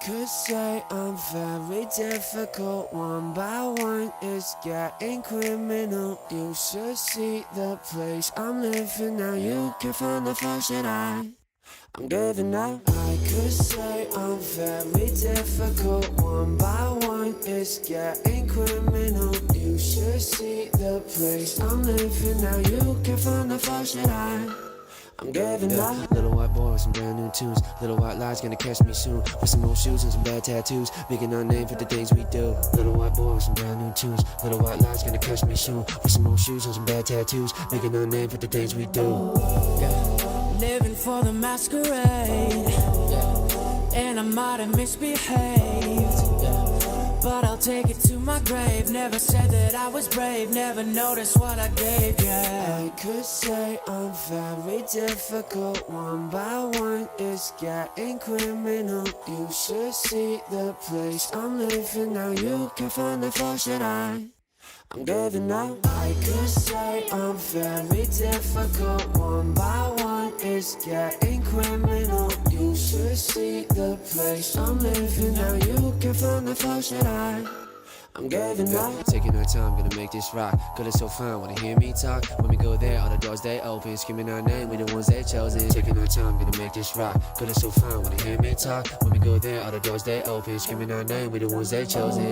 could say I'm very difficult. One by one, it's getting criminal. You should see the place I'm living now. You can find the faults that I'm giving up. I could say I'm very difficult. One by one, it's getting criminal. You should see the place I'm living now. You can find the faults that I'm giving up. Little white boy with some brand new tunes. Little white lies gonna catch me soon. With some old shoes and some bad tattoos, making our name for the things we do. Little white boy with some brand new tunes. Little white lies gonna catch me soon. With some old shoes and some bad tattoos, making our name for the things we do. Living for the masquerade, and I might have misbehaved, but I'll take it to my grave. Never said that I was brave, never noticed what I gave, I could say I'm very difficult. One by one, it's getting criminal. You should see the place I'm living now. You can find the faults that I'm giving up. I could say I'm very difficult. One by one, it's getting criminal. You should see the place I'm living now. You can find the faults that I'm giving up. Taking our time, gonna make this rock. Girl, it's so fine, wanna hear me talk? When we go there, all the doors they open. Screaming our name, we the ones they chosen. Taking our time, gonna make this rock. Girl, it's so fine, wanna hear me talk? When we go there, all the doors they open. Screaming our name, we the ones they chosen.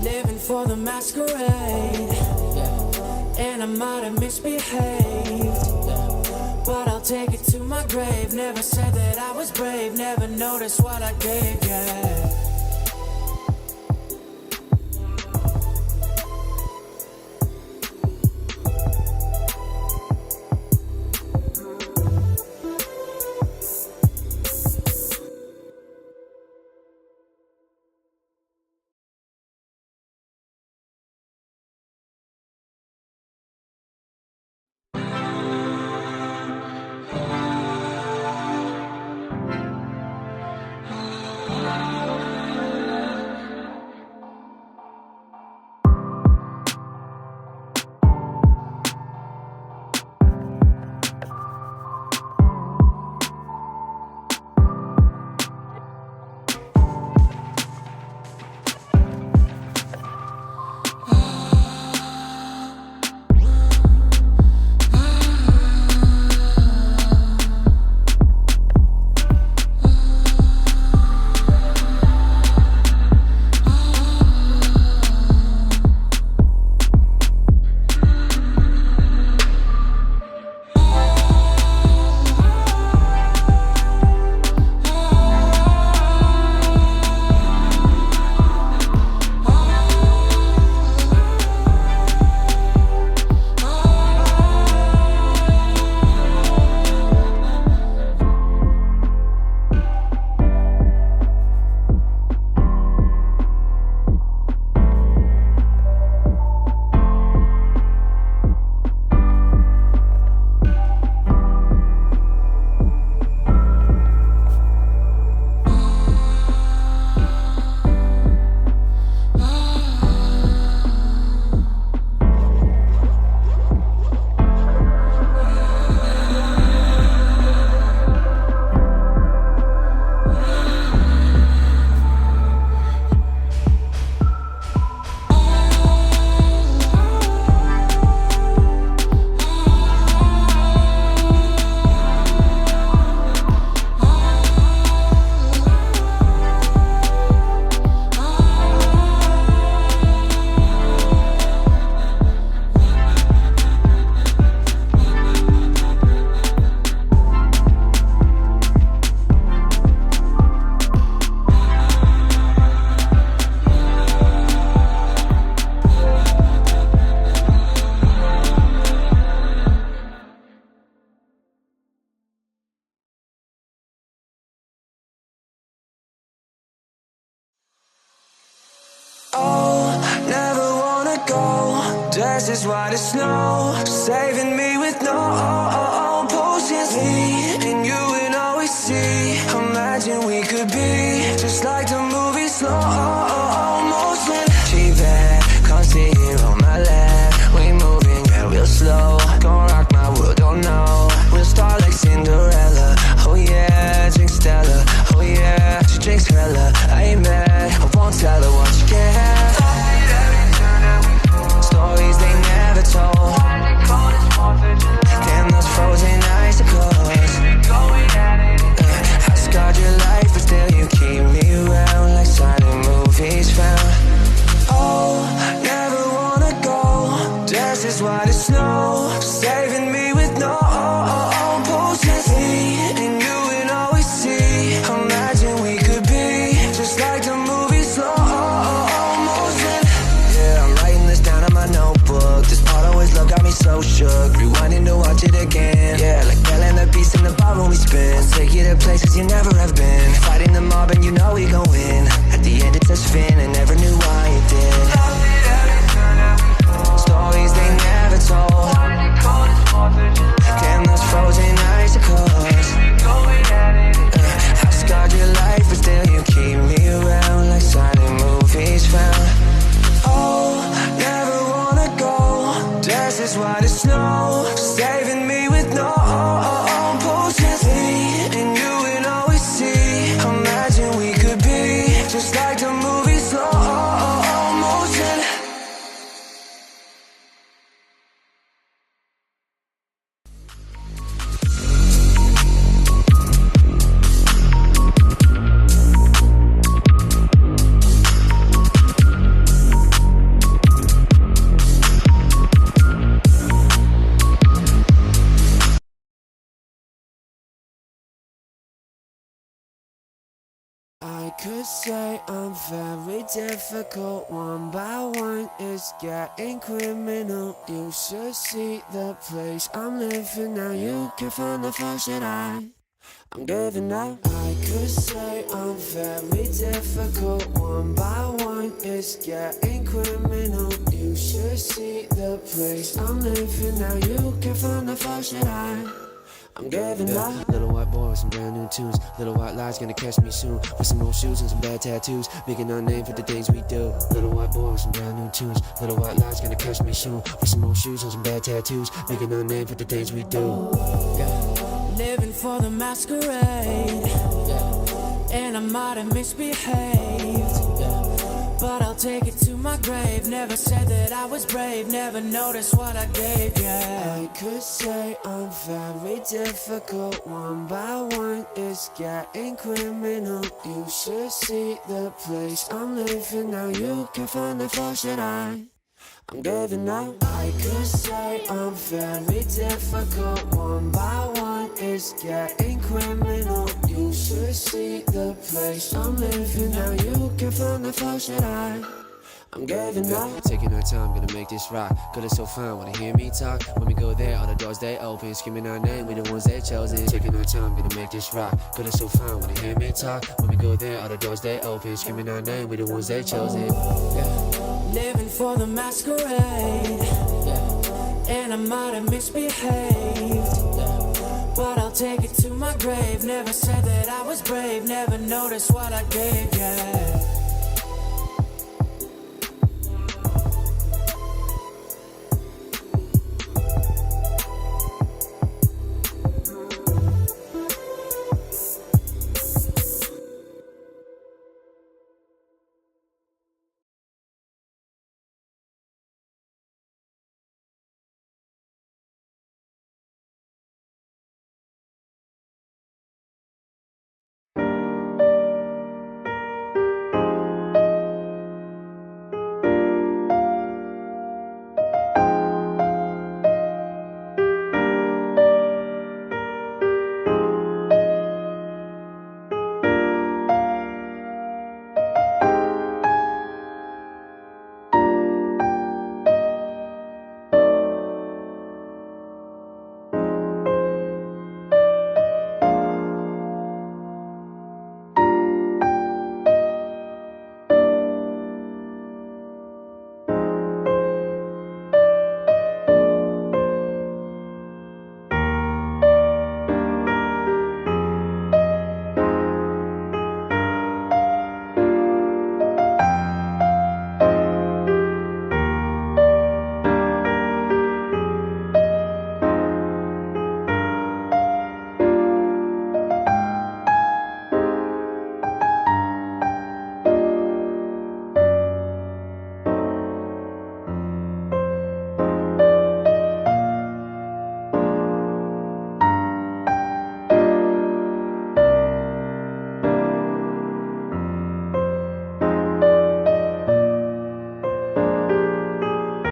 Living for the masquerade, and I might have misbehaved, but I'll take it to my grave. Never said that I was brave, never noticed what I gave, Dressed as white as snow, saving me with no potions. Me and you would always see. Imagine we could be just like the movie slow motion. She bad, come sit here on my lap. We moving, girl, real slow. Gon' rock my world, don't know. We'll start like Cinderella. Oh yeah, drink Stella. Oh yeah, she drinks her dresses white as snow, saving me with no potions. Me and you would always see. Imagine we could be just like the movie slow motion. Yeah, I'm writing this down in my notebook. This part always love got me so shook. Rewinding to watch it again. Yeah, like Belle and the Beast in the bar when we spin. Take you to places you never have been. Fighting the mob and you know we gon' win. At the end it's us fin and never knew why it did. Stories they never told. Damn those frozen icicles. I've scarred your life but still you keep me around like silent movies found. Oh, never wanna go. Dresses white as snow, saving me with no potions. Me and you would always see. Imagine we could be just like the movie slow motion. I could say I'm very difficult. One by one it's getting criminal. You should see the place I'm living now. You can find the faults that I'm giving up. I could say I'm very difficult. One by one it's getting criminal. You should see the place I'm living now. You can find the faults that I'm giving up. Little white boy with some brand new tunes. Little white lies gonna catch me soon. With some old shoes and some bad tattoos. Making our name for the things we do. Little white boy with some brand new tunes. Little white lies gonna catch me soon. With some old shoes and some bad tattoos. Making our name for the things we do. Living for the masquerade, and I might have misbehaved, but I'll take it to my grave. Never said that I was brave, never noticed what I gave, yeah. I could say I'm very difficult. One by one it's getting criminal. You should see the place I'm living now. You can find the faults that I'm giving up. I could say I'm very difficult. One by one it's getting criminal. You should see the place I'm living now. You can find the faults that I'm giving up. Taking our time, gonna make this rock. Girl, it's so fun, wanna hear me talk? When we go there, all the doors they open. Screaming our name, we the ones they chosen. Taking our time, gonna make this rock. Girl, it's so fun, wanna hear me talk? When we go there, all the doors they open. Screaming our name, we the ones they chosen. Living for the masquerade, and I might have misbehaved, but I'll take it to my grave. Never said that I was brave, never noticed what I gave, yeah.